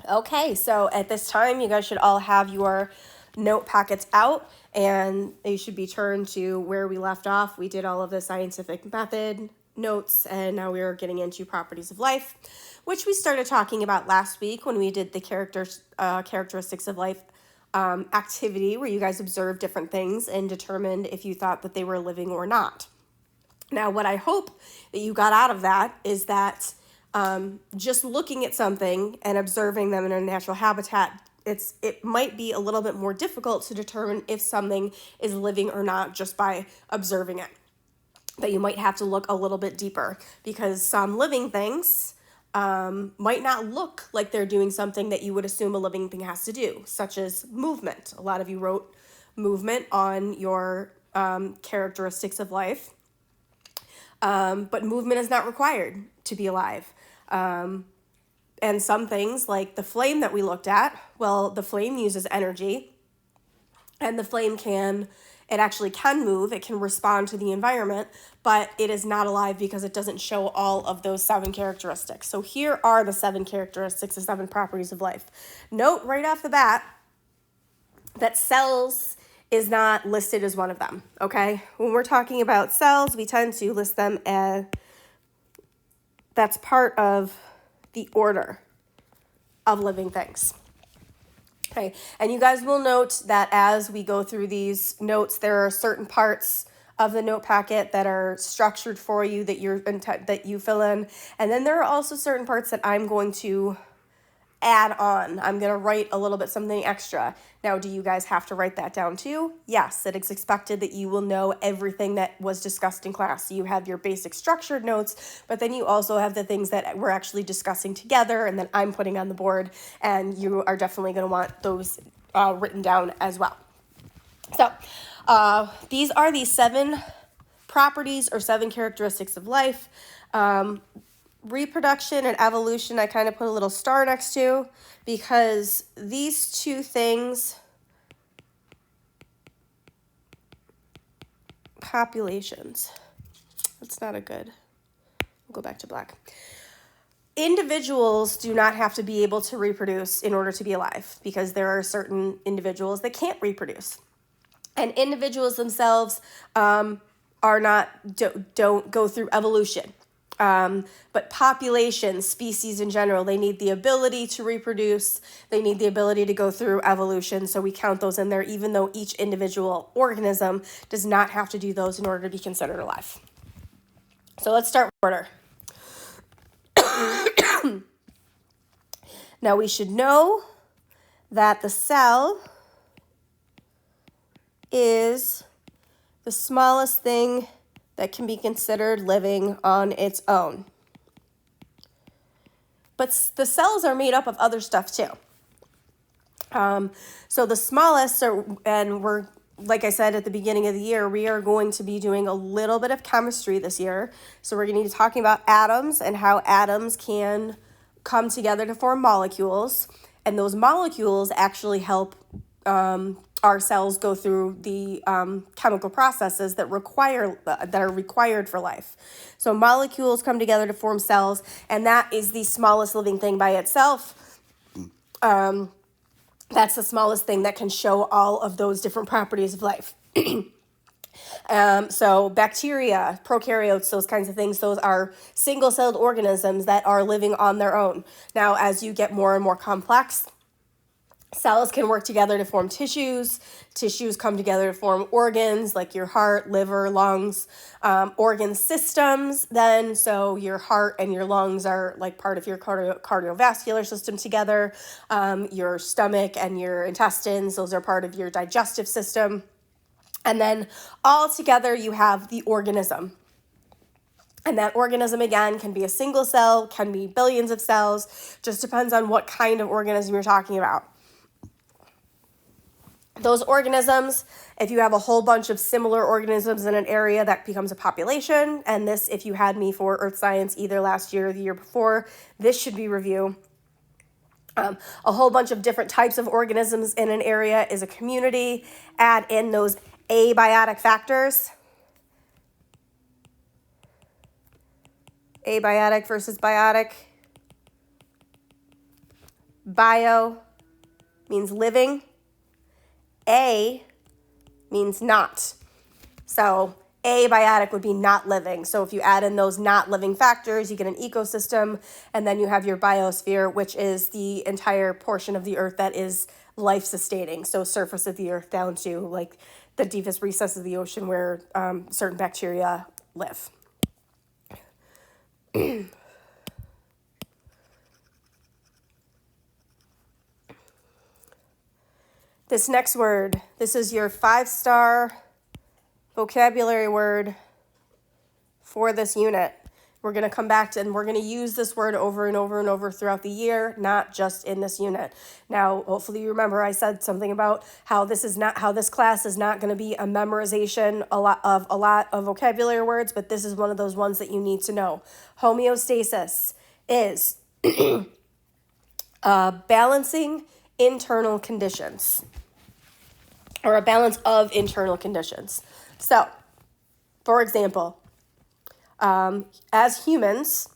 Okay, so at this time, you guys should all have your note packets out, and they should be turned to where we left off. We did all of the scientific method notes, and now we are getting into properties of life, which we started talking about last week when we did the characteristics of life activity, where you guys observed different things and determined if you thought that they were living or not. Now, what I hope that you got out of that is that just looking at something and observing them in a natural habitat, it might be a little bit more difficult to determine if something is living or not just by observing it. That you might have to look a little bit deeper, because some living things might not look like they're doing something that you would assume a living thing has to do, such as movement. A lot of you wrote movement on your characteristics of life. But movement is not required to be alive. And some things like the flame that we looked at, well, the flame uses energy, and the flame it actually can move, it can respond to the environment, but it is not alive because it doesn't show all of those 7 characteristics. So here are the 7 characteristics, the 7 properties of life. Note right off the bat that cells is not listed as one of them, okay? When we're talking about cells, we tend to list them as, that's part of the order of living things. Okay, and you guys will note that as we go through these notes, there are certain parts of the note packet that are structured for you that you fill in, and then there are also certain parts that I'm going to add on. I'm going to write a little bit something extra. Now, do you guys have to write that down too? Yes, it is expected that you will know everything that was discussed in class. So you have your basic structured notes, but then you also have the things that we're actually discussing together and that I'm putting on the board, and you are definitely going to want those written down as well. So these are the 7 properties or 7 characteristics of life. Reproduction and evolution, I kind of put a little star next to, because these 2 things, populations, that's not a good, we'll go back to black. Individuals do not have to be able to reproduce in order to be alive, because there are certain individuals that can't reproduce. And individuals themselves don't go through evolution. But populations, species in general, they need the ability to reproduce. They need the ability to go through evolution. So we count those in there, even though each individual organism does not have to do those in order to be considered alive. So let's start with order. Now we should know that the cell is the smallest thing that can be considered living on its own. But the cells are made up of other stuff too. So the smallest, and we're, like I said at the beginning of the year, we are going to be doing a little bit of chemistry this year. So we're going to be talking about atoms and how atoms can come together to form molecules. And those molecules actually help our cells go through the chemical processes that are required for life. So molecules come together to form cells, and that is the smallest living thing by itself. That's the smallest thing that can show all of those different properties of life. So bacteria, prokaryotes, those kinds of things, those are single-celled organisms that are living on their own. Now, as you get more and more complex, cells can work together to form tissues. Tissues come together to form organs like your heart, liver, lungs, organ systems then. So your heart and your lungs are like part of your cardiovascular system together. Your stomach and your intestines, those are part of your digestive system. And then all together you have the organism. And that organism, again, can be a single cell, can be billions of cells, just depends on what kind of organism you're talking about. Those organisms, if you have a whole bunch of similar organisms in an area, that becomes a population. And this, if you had me for Earth Science either last year or the year before, this should be review. A whole bunch of different types of organisms in an area is a community. Add in those abiotic factors. Abiotic versus biotic. Bio means living. A means not. So abiotic would be not living. So if you add in those not living factors, you get an ecosystem, and then you have your biosphere, which is the entire portion of the earth that is life sustaining. So surface of the earth down to like the deepest recesses of the ocean where certain bacteria live. This next word, this is your 5-star vocabulary word for this unit. We're going to come back to, and we're going to use this word over and over and over throughout the year, not just in this unit. Now, hopefully you remember I said something about how this class is not going to be a memorization a lot of vocabulary words, but this is one of those ones that you need to know. Homeostasis is balancing internal conditions, or a balance of internal conditions. So, for example, as humans,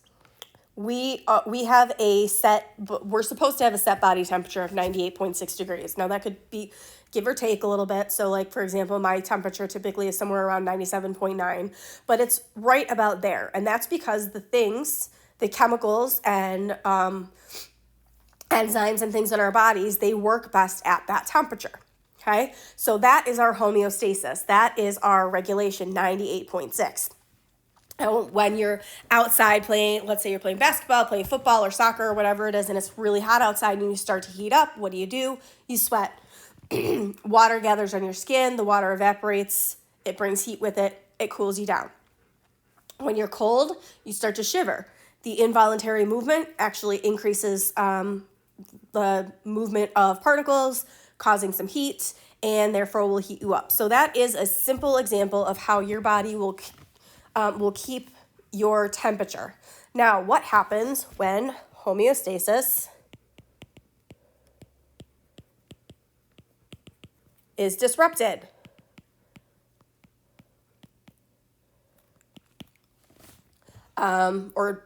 we have we're supposed to have a set body temperature of 98.6 degrees. Now that could be give or take a little bit. So like, for example, my temperature typically is somewhere around 97.9, but it's right about there. And that's because the chemicals and enzymes and things in our bodies, they work best at that temperature. Okay, so that is our homeostasis. That is our regulation, 98.6. And when you're outside playing, let's say you're playing basketball, playing football or soccer or whatever it is, and it's really hot outside and you start to heat up, what do? You sweat. Water gathers on your skin, the water evaporates, it brings heat with it, it cools you down. When you're cold, you start to shiver. The involuntary movement actually increases the movement of particles, causing some heat, and therefore will heat you up. So that is a simple example of how your body will keep your temperature. Now, what happens when homeostasis is disrupted? Or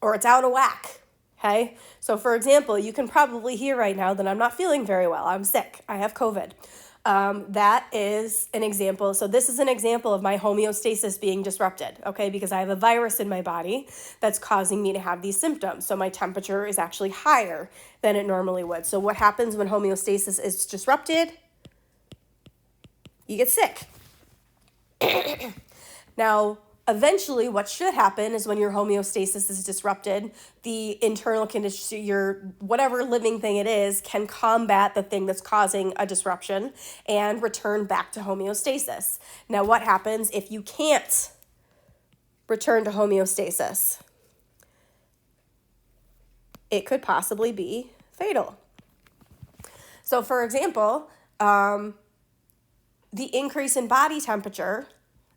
it's out of whack. Okay, so for example, you can probably hear right now that I'm not feeling very well. I'm sick. I have COVID. That is an example. So this is an example of my homeostasis being disrupted, okay, because I have a virus in my body that's causing me to have these symptoms. So my temperature is actually higher than it normally would. So what happens when homeostasis is disrupted? You get sick. Now, eventually, what should happen is when your homeostasis is disrupted, the internal condition, your whatever living thing it is, can combat the thing that's causing a disruption and return back to homeostasis. Now, what happens if you can't return to homeostasis? It could possibly be fatal. So, for example, the increase in body temperature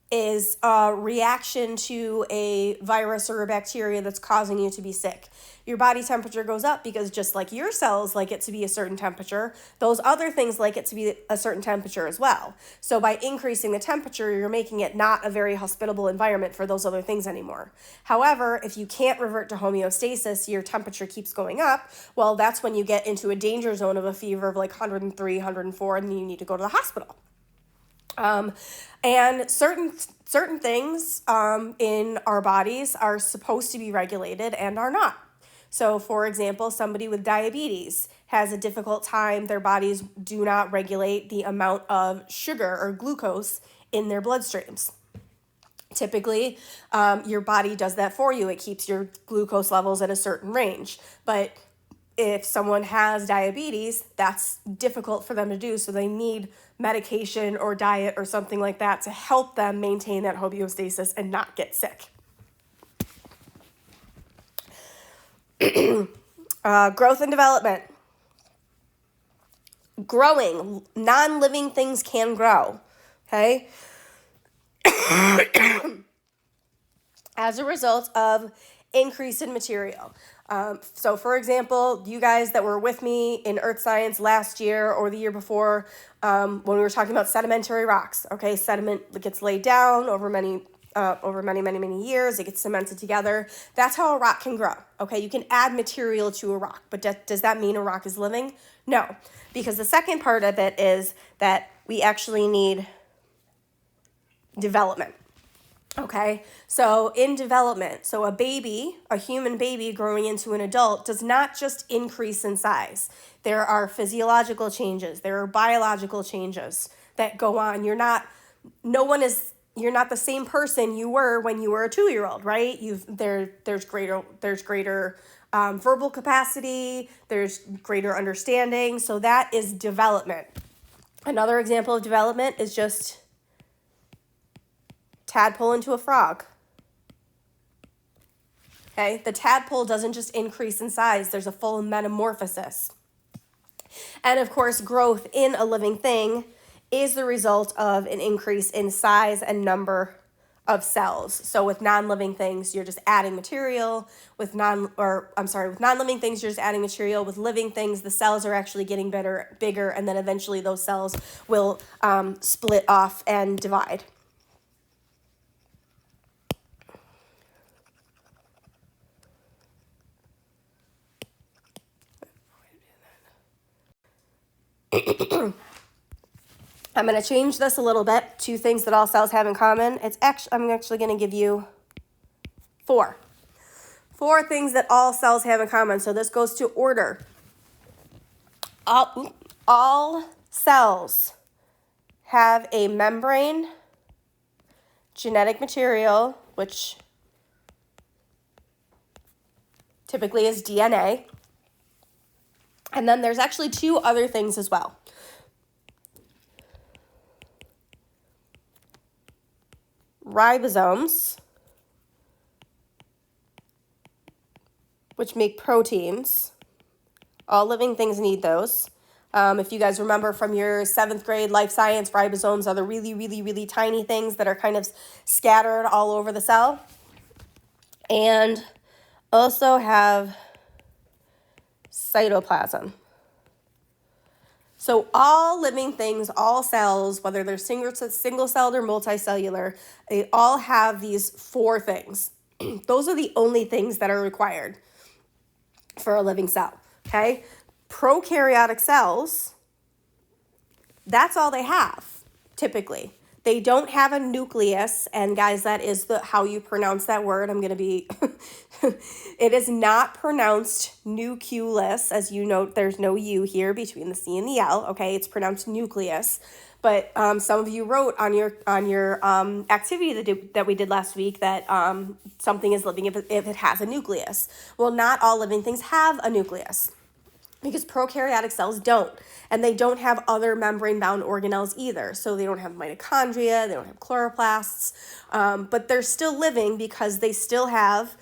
is a reaction to a virus or a bacteria that's causing you to be sick. Your body temperature goes up because just like your cells like it to be a certain temperature, those other things like it to be a certain temperature as well. So by increasing the temperature, you're making it not a very hospitable environment for those other things anymore. However, if you can't revert to homeostasis, your temperature keeps going up, well, that's when you get into a danger zone of a fever of like 103, 104, and you need to go to the hospital. And certain things in our bodies are supposed to be regulated and are not. So, for example, somebody with diabetes has a difficult time. Their bodies do not regulate the amount of sugar or glucose in their bloodstreams. Typically, your body does that for you. It keeps your glucose levels at a certain range. But if someone has diabetes, that's difficult for them to do. So they need medication or diet or something like that to help them maintain that homeostasis and not get sick. Growth and development. Growing. Non-living things can grow. Okay? As a result of increase in material. So for example, you guys that were with me in earth science last year or the year before, when we were talking about sedimentary rocks, okay, sediment gets laid down over many over many, many, many years. It gets cemented together. That's how a rock can grow. Okay, you can add material to a rock, but does that mean a rock is living? No, because the second part of it is that we actually need development. Okay, so in development, so a human baby growing into an adult does not just increase in size. There are physiological changes, there are biological changes that go on. You're not the same person you were when you were a 2-year-old, right? There's greater verbal capacity, there's greater understanding. So that is development. Another example of development is just tadpole into a frog. Okay, the tadpole doesn't just increase in size, there's a full metamorphosis. And of course, growth in a living thing is the result of an increase in size and number of cells. So with non-living things, you're just adding material. With non-living things, you're just adding material. With living things, the cells are actually getting bigger, and then eventually those cells will split off and divide. I'm going to change this a little bit. 2 things that all cells have in common. I'm actually going to give you 4 things that all cells have in common. So this goes to order. All cells have a membrane, genetic material, which typically is DNA. And then there's actually 2 other things as well. Ribosomes, which make proteins. All living things need those. If you guys remember from your 7th grade life science, ribosomes are the really, really, really tiny things that are kind of scattered all over the cell. And also have cytoplasm. So all living things, all cells, whether they're single-celled or multicellular, they all have these 4 things. Those are the only things that are required for a living cell, okay? Prokaryotic cells, that's all they have, typically. They don't have a nucleus, and guys, that is how you pronounce that word. I'm going to be, it is not pronounced nucleus. As you note, there's no U here between the C and the L, okay? It's pronounced nucleus. But some of you wrote on your activity that we did last week that something is living if it has a nucleus. Well, not all living things have a nucleus, because prokaryotic cells don't. And they don't have other membrane-bound organelles either. So they don't have mitochondria, they don't have chloroplasts, but they're still living because they still have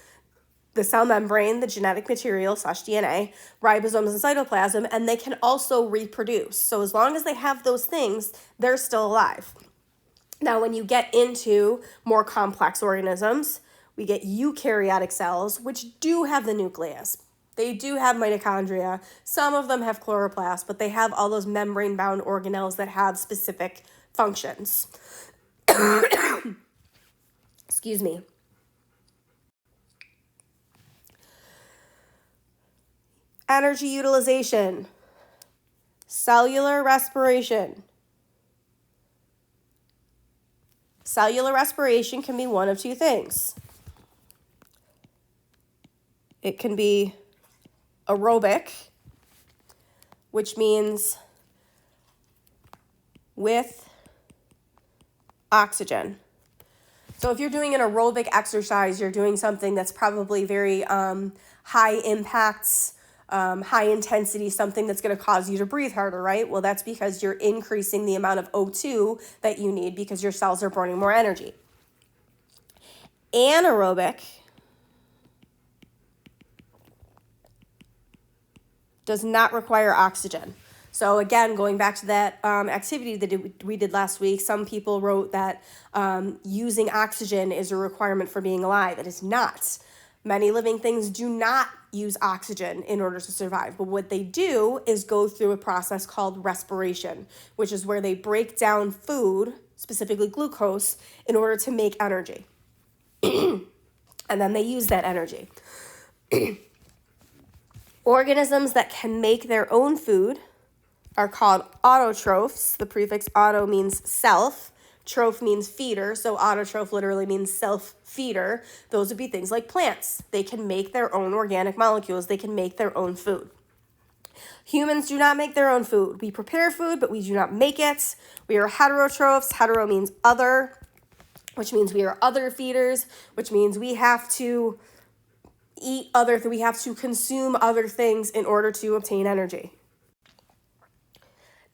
the cell membrane, the genetic material / DNA, ribosomes and cytoplasm, and they can also reproduce. So as long as they have those things, they're still alive. Now, when you get into more complex organisms, we get eukaryotic cells, which do have the nucleus. They do have mitochondria. Some of them have chloroplasts, but they have all those membrane-bound organelles that have specific functions. Excuse me. Energy utilization, cellular respiration. Cellular respiration can be one of 2 things. It can be aerobic, which means with oxygen. So if you're doing an aerobic exercise, you're doing something that's probably very high impacts, high intensity, something that's going to cause you to breathe harder, right? Well, that's because you're increasing the amount of O2 that you need because your cells are burning more energy. Anaerobic does not require oxygen. So again, going back to that activity that we did last week, some people wrote that using oxygen is a requirement for being alive. It is not. Many living things do not use oxygen in order to survive, but what they do is go through a process called respiration, which is where they break down food, specifically glucose, in order to make energy. And then they use that energy. Organisms that can make their own food are called autotrophs. The prefix auto means self. Troph means feeder, so autotroph literally means self-feeder. Those would be things like plants. They can make their own organic molecules. They can make their own food. Humans do not make their own food. We prepare food, but we do not make it. We are heterotrophs. Hetero means other, which means we are other feeders, which means we have to eat we have to consume other things in order to obtain energy.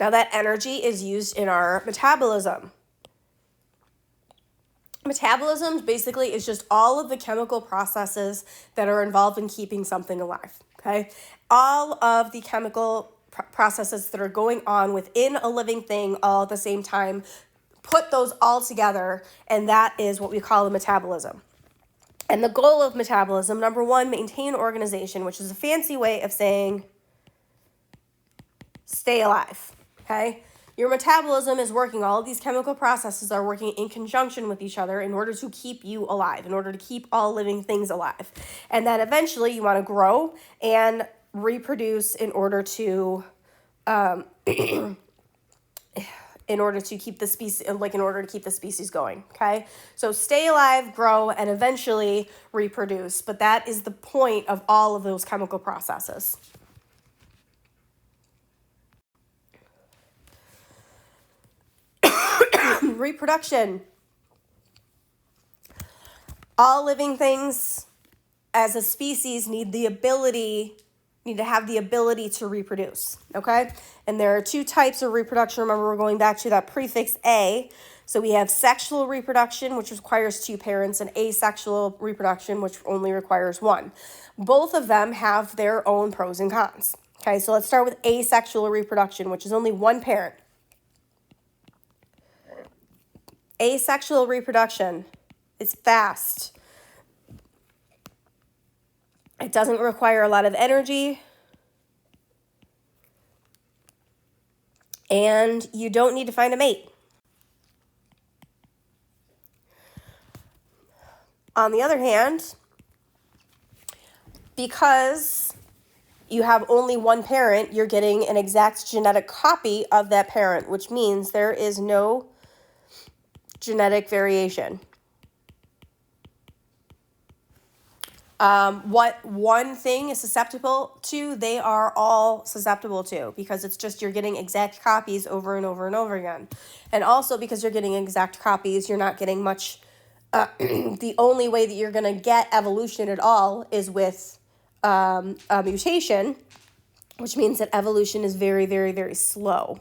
Now that energy is used in our metabolism. Metabolism basically is just all of the chemical processes that are involved in keeping something alive, okay? All of the chemical processes that are going on within a living thing all at the same time, put those all together, and that is what we call a metabolism. And the goal of metabolism, number one, maintain organization, which is a fancy way of saying stay alive, okay? Your metabolism is working, all of these chemical processes are working in conjunction with each other in order to keep you alive, in order to keep all living things alive. And then eventually you want to grow and reproduce in order to keep the species going, okay? So stay alive, grow, and eventually reproduce, but that is the point of all of those chemical processes. Reproduction. All living things as a species need to have the ability to reproduce, okay? And there are two types of reproduction. Remember, we're going back to that prefix A. So we have sexual reproduction, which requires two parents, and asexual reproduction, which only requires one. Both of them have their own pros and cons. Okay, so let's start with asexual reproduction, which is only one parent. Asexual reproduction is fast. It doesn't require a lot of energy. And you don't need to find a mate. On the other hand, because you have only one parent, you're getting an exact genetic copy of that parent, which means there is no genetic variation. What one thing is susceptible to, they are all susceptible to, because it's just you're getting exact copies over and over and over again. And also because you're getting exact copies, you're not getting much. The only way that you're going to get evolution at all is with a mutation, which means that evolution is very, very, very slow.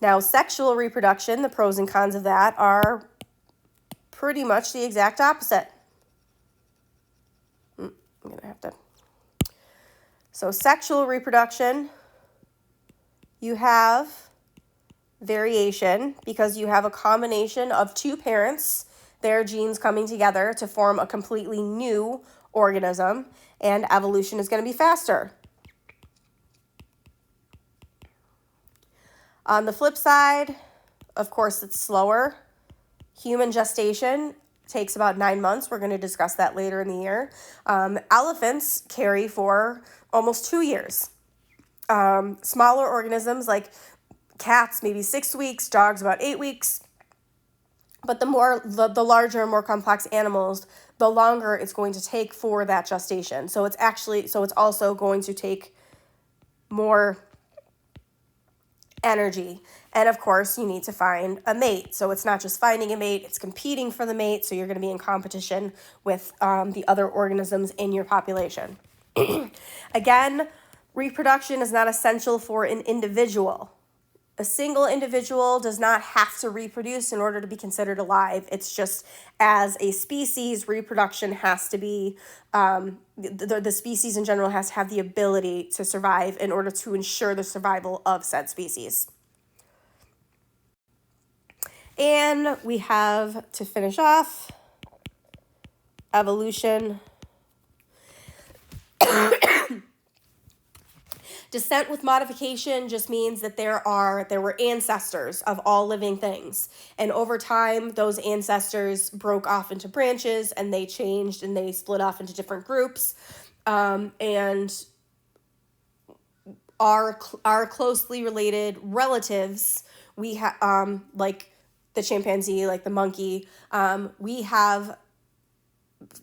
Now, sexual reproduction, the pros and cons of that are pretty much the exact opposite. I'm going to have to. So sexual reproduction, you have variation because you have a combination of two parents, their genes coming together to form a completely new organism, and evolution is going to be faster. On the flip side, of course, it's slower. Human gestation takes about 9 months. We're going to discuss that later in the year. Elephants carry for almost 2 years. Smaller organisms like cats, maybe 6 weeks, dogs about 8 weeks. But the larger and more complex animals, the longer it's going to take for that gestation. So it's also going to take more energy. And of course, you need to find a mate. So it's not just finding a mate, it's competing for the mate. So you're going to be in competition with the other organisms in your population. Again, reproduction is not essential for an individual. A single individual does not have to reproduce in order to be considered alive. It's just as a species, reproduction has to be, the species in general has to have the ability to survive in order to ensure the survival of said species. And we have, to finish off, evolution. Descent with modification just means that there were ancestors of all living things. And over time, those ancestors broke off into branches and they changed and they split off into different groups. And our closely related relatives, we have, like the chimpanzee, like the monkey, we have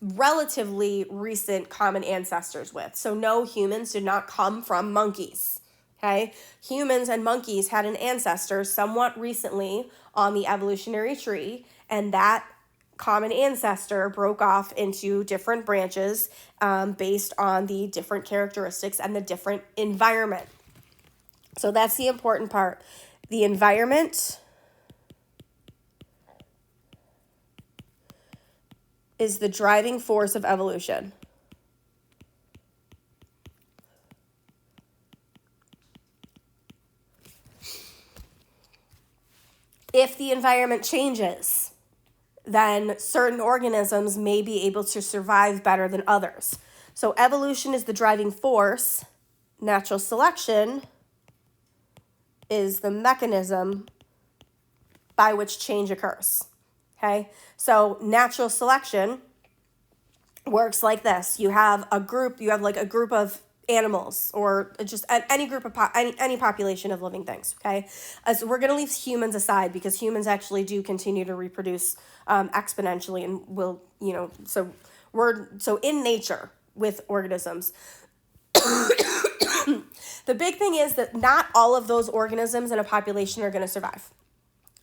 relatively recent common ancestors with. So no, humans did not come from monkeys. Okay? Humans and monkeys had an ancestor somewhat recently on the evolutionary tree, and that common ancestor broke off into different branches based on the different characteristics and the different environment. So that's the important part. The environment is the driving force of evolution. If the environment changes, then certain organisms may be able to survive better than others. So evolution is the driving force. Natural selection is the mechanism by which change occurs. Okay? So natural selection works like this. You have a group of animals, or just any group of any population of living things. Okay, so we're going to leave humans aside because humans actually do continue to reproduce exponentially, and will, so in nature with organisms. The big thing is that not all of those organisms in a population are going to survive.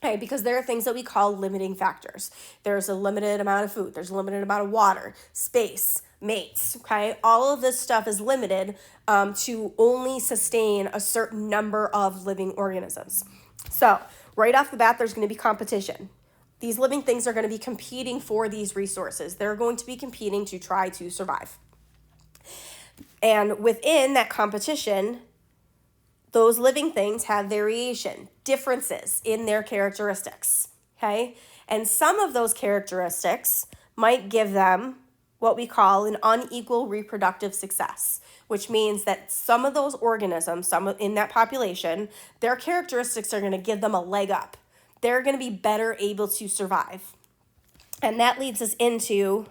Okay, because there are things that we call limiting factors. There's a limited amount of food. There's a limited amount of water, space, mates. Okay, all of this stuff is limited to only sustain a certain number of living organisms. So right off the bat, there's going to be competition. These living things are going to be competing for these resources. They're going to be competing to try to survive. And within that competition, those living things have variation, differences in their characteristics, okay? And some of those characteristics might give them what we call an unequal reproductive success, which means that some of those organisms, some in that population, their characteristics are going to give them a leg up. They're going to be better able to survive. And that leads us into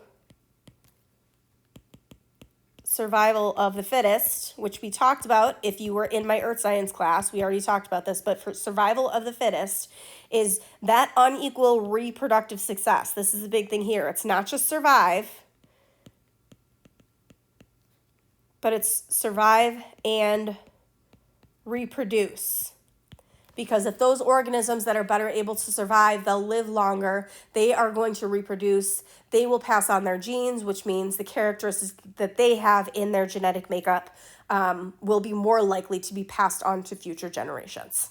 survival of the fittest, which we talked about. If you were in my earth science class, we already talked about this, but for survival of the fittest is that unequal reproductive success. This is a big thing here. It's not just survive, but it's survive and reproduce. Because if those organisms that are better able to survive, they'll live longer, they are going to reproduce, they will pass on their genes, which means the characteristics that they have in their genetic makeup will be more likely to be passed on to future generations.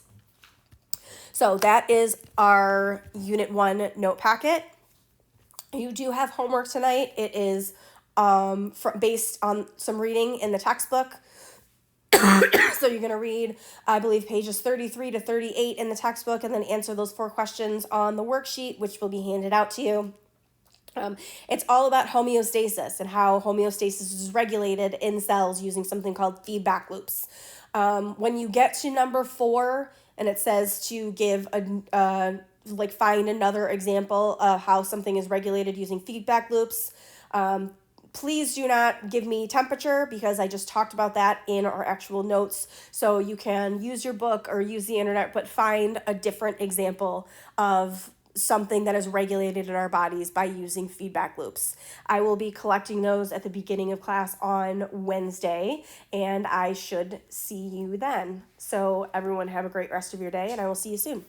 So that is our Unit 1 note packet. You do have homework tonight. It is based on some reading in the textbook. So you're going to read, I believe, pages 33 to 38 in the textbook, and then answer those 4 questions on the worksheet, which will be handed out to you. It's all about homeostasis and how homeostasis is regulated in cells using something called feedback loops. When you get to number 4, and it says to give find another example of how something is regulated using feedback loops, please do not give me temperature, because I just talked about that in our actual notes. So you can use your book or use the internet, but find a different example of something that is regulated in our bodies by using feedback loops. I will be collecting those at the beginning of class on Wednesday, and I should see you then. So everyone have a great rest of your day, and I will see you soon.